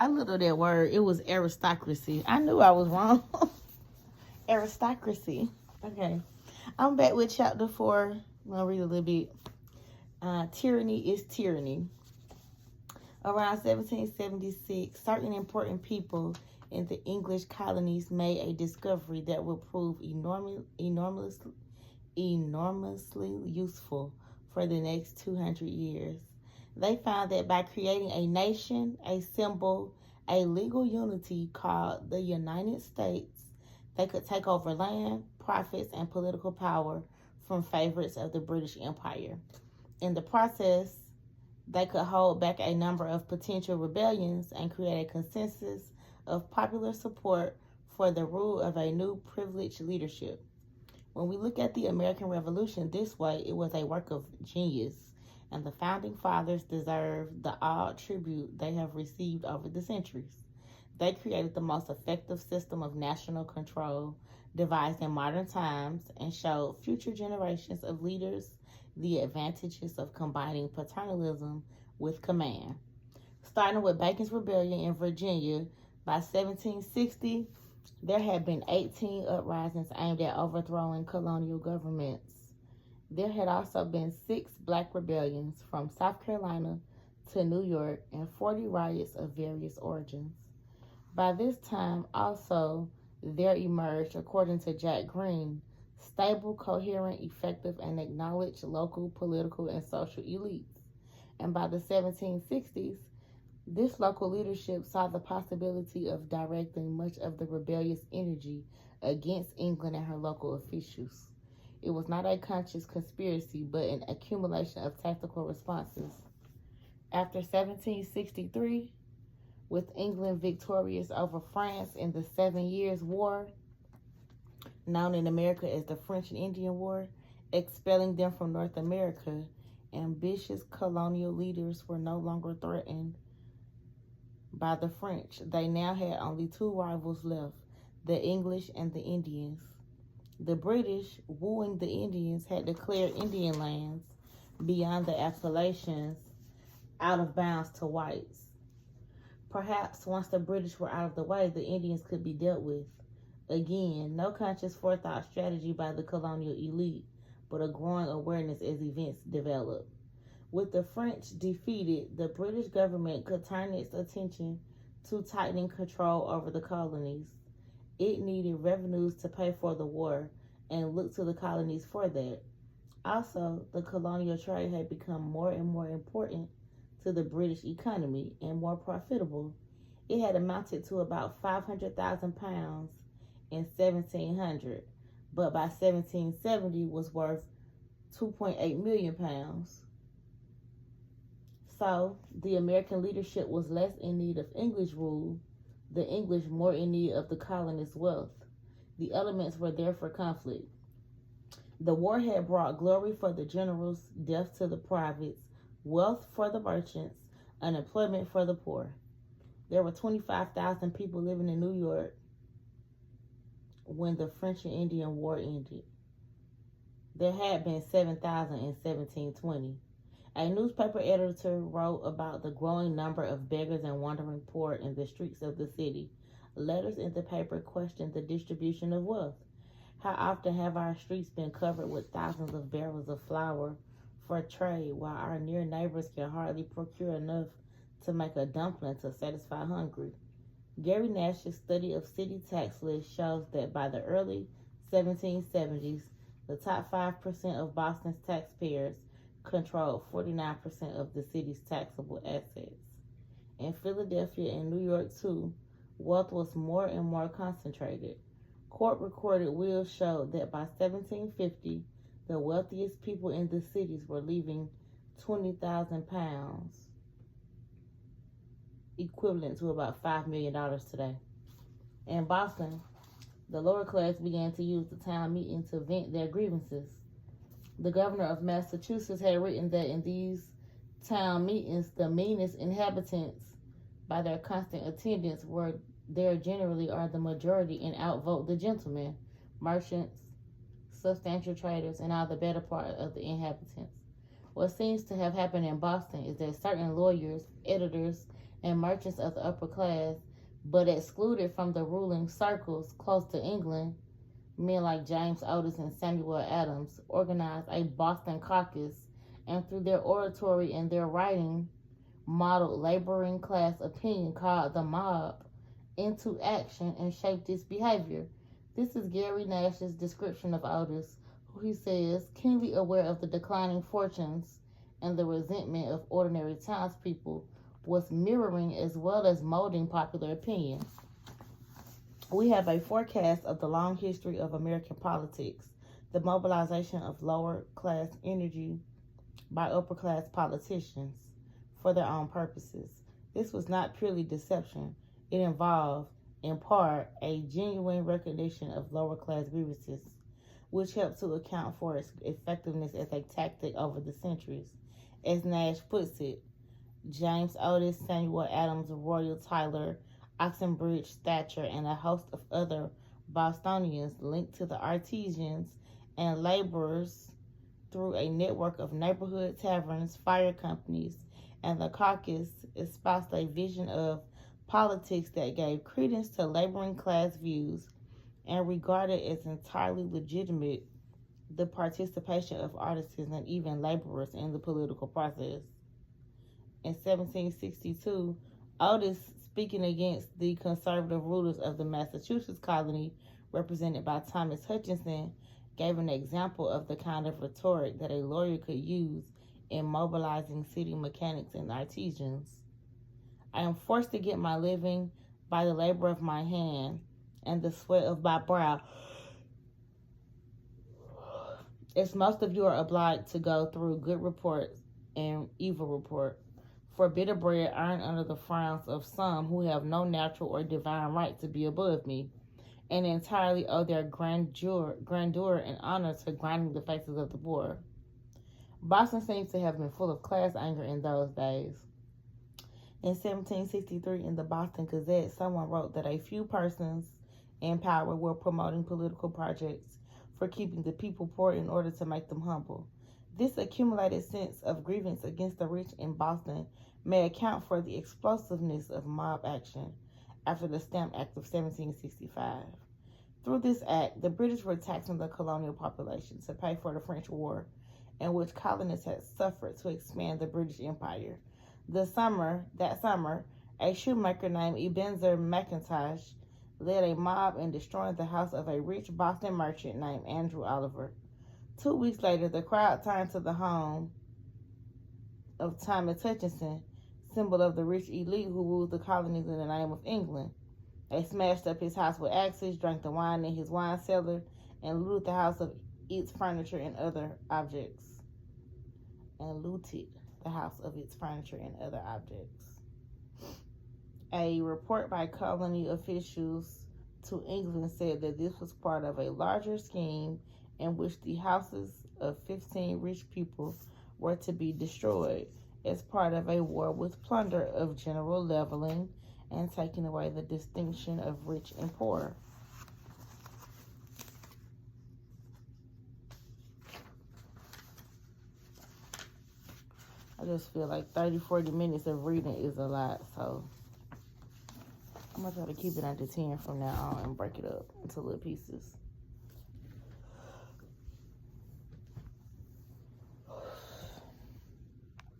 I looked at that word. It was aristocracy. I knew I was wrong. Aristocracy. Okay. I'm back with chapter 4. I'm going to read a little bit. Tyranny is tyranny. Around 1776, certain important people in the English colonies made a discovery that would prove enormously useful for the next 200 years. They found that by creating a nation, a symbol, a legal unity called the United States, they could take over land, profits, and political power from favorites of the British Empire. In the process, they could hold back a number of potential rebellions and create a consensus of popular support for the rule of a new privileged leadership. When we look at the American Revolution this way, it was a work of genius, and the Founding Fathers deserve the odd tribute they have received over the centuries. They created the most effective system of national control devised in modern times and showed future generations of leaders the advantages of combining paternalism with command. Starting with Bacon's Rebellion in Virginia, by 1760, there had been 18 uprisings aimed at overthrowing colonial governments. There had also been 6 black rebellions from South Carolina to New York and 40 riots of various origins. By this time, also, there emerged, according to Jack Green, stable, coherent, effective, and acknowledged local political and social elites. And by the 1760s, this local leadership saw the possibility of directing much of the rebellious energy against England and her local officials. It was not a conscious conspiracy, but an accumulation of tactical responses. After 1763, with England victorious over France in the 7 Years' War, known in America as the French and Indian War, expelling them from North America, ambitious colonial leaders were no longer threatened by the French. They now had only 2 rivals left, the English and the Indians. The British, wooing the Indians, had declared Indian lands beyond the Appalachians out of bounds to whites. Perhaps once the British were out of the way, the Indians could be dealt with. Again, no conscious forethought strategy by the colonial elite, but a growing awareness as events developed. With the French defeated, the British government could turn its attention to tightening control over the colonies. It needed revenues to pay for the war and looked to the colonies for that. Also, the colonial trade had become more and more important to the British economy and more profitable. It had amounted to about 500,000 pounds in 1700, but by 1770 was worth 2.8 million pounds. So, the American leadership was less in need of English rule, the English more in need of the colonists' wealth. The elements were there for conflict. The war had brought glory for the generals, death to the privates, wealth for the merchants, unemployment for the poor. There were 25,000 people living in New York when the French and Indian War ended. There had been 7,000 in 1720. A newspaper editor wrote about the growing number of beggars and wandering poor in the streets of the city. Letters in the paper questioned the distribution of wealth. How often have our streets been covered with thousands of barrels of flour for trade, while our near neighbors can hardly procure enough to make a dumpling to satisfy hunger? Gary Nash's study of city tax lists shows that by the early 1770s, the top 5% of Boston's taxpayers controlled 49% of the city's taxable assets. In Philadelphia and New York, too, wealth was more and more concentrated. Court-recorded wills showed that by 1750, the wealthiest people in the cities were leaving 20,000 pounds, equivalent to about $5 million today. In Boston, the lower class began to use the town meeting to vent their grievances. The governor of Massachusetts had written that in these town meetings, the meanest inhabitants, by their constant attendance, were there generally are the majority and outvote the gentlemen, merchants, substantial traders, and all the better part of the inhabitants. What seems to have happened in Boston is that certain lawyers, editors, and merchants of the upper class, but excluded from the ruling circles close to England. Men like James Otis and Samuel Adams organized a Boston caucus, and through their oratory and their writing, modeled laboring class opinion called the mob into action and shaped its behavior. This is Gary Nash's description of Otis, who he says, keenly aware of the declining fortunes and the resentment of ordinary townspeople, was mirroring as well as molding popular opinion. We have a forecast of the long history of American politics, the mobilization of lower class energy by upper class politicians for their own purposes. This was not purely deception. It involved, in part, a genuine recognition of lower class grievances, which helped to account for its effectiveness as a tactic over the centuries. As Nash puts it, James Otis, Samuel Adams, Royal Tyler, Oxenbridge, Thatcher, and a host of other Bostonians linked to the artisans and laborers through a network of neighborhood taverns, fire companies, and the caucus espoused a vision of politics that gave credence to laboring class views and regarded as entirely legitimate the participation of artisans and even laborers in the political process. In 1762, Otis, speaking against the conservative rulers of the Massachusetts colony, represented by Thomas Hutchinson, gave an example of the kind of rhetoric that a lawyer could use in mobilizing city mechanics and artisans. I am forced to get my living by the labor of my hand and the sweat of my brow, as most of you are obliged to go through good report and evil report. For bitter bread earned under the frowns of some who have no natural or divine right to be above me, and entirely owe their grandeur and honor to grinding the faces of the poor. Boston seems to have been full of class anger in those days. In 1763, in the Boston Gazette, someone wrote that a few persons in power were promoting political projects for keeping the people poor in order to make them humble. This accumulated sense of grievance against the rich in Boston may account for the explosiveness of mob action after the Stamp Act of 1765. Through this act, the British were taxing the colonial population to pay for the French War, in which colonists had suffered to expand the British Empire. That summer, a shoemaker named Ebenezer McIntosh led a mob in destroying the house of a rich Boston merchant named Andrew Oliver. 2 weeks later, the crowd turned to the home of Thomas Hutchinson, symbol of the rich elite who ruled the colonies in the name of England. They smashed up his house with axes, drank the wine in his wine cellar, and looted the house of its furniture and other objects. A report by colony officials to England said that this was part of a larger scheme in which the houses of 15 rich people were to be destroyed as part of a war with plunder of general leveling and taking away the distinction of rich and poor. I just feel like 30-40 minutes of reading is a lot, so I'm going to try to keep it under 10 from now on and break it up into little pieces.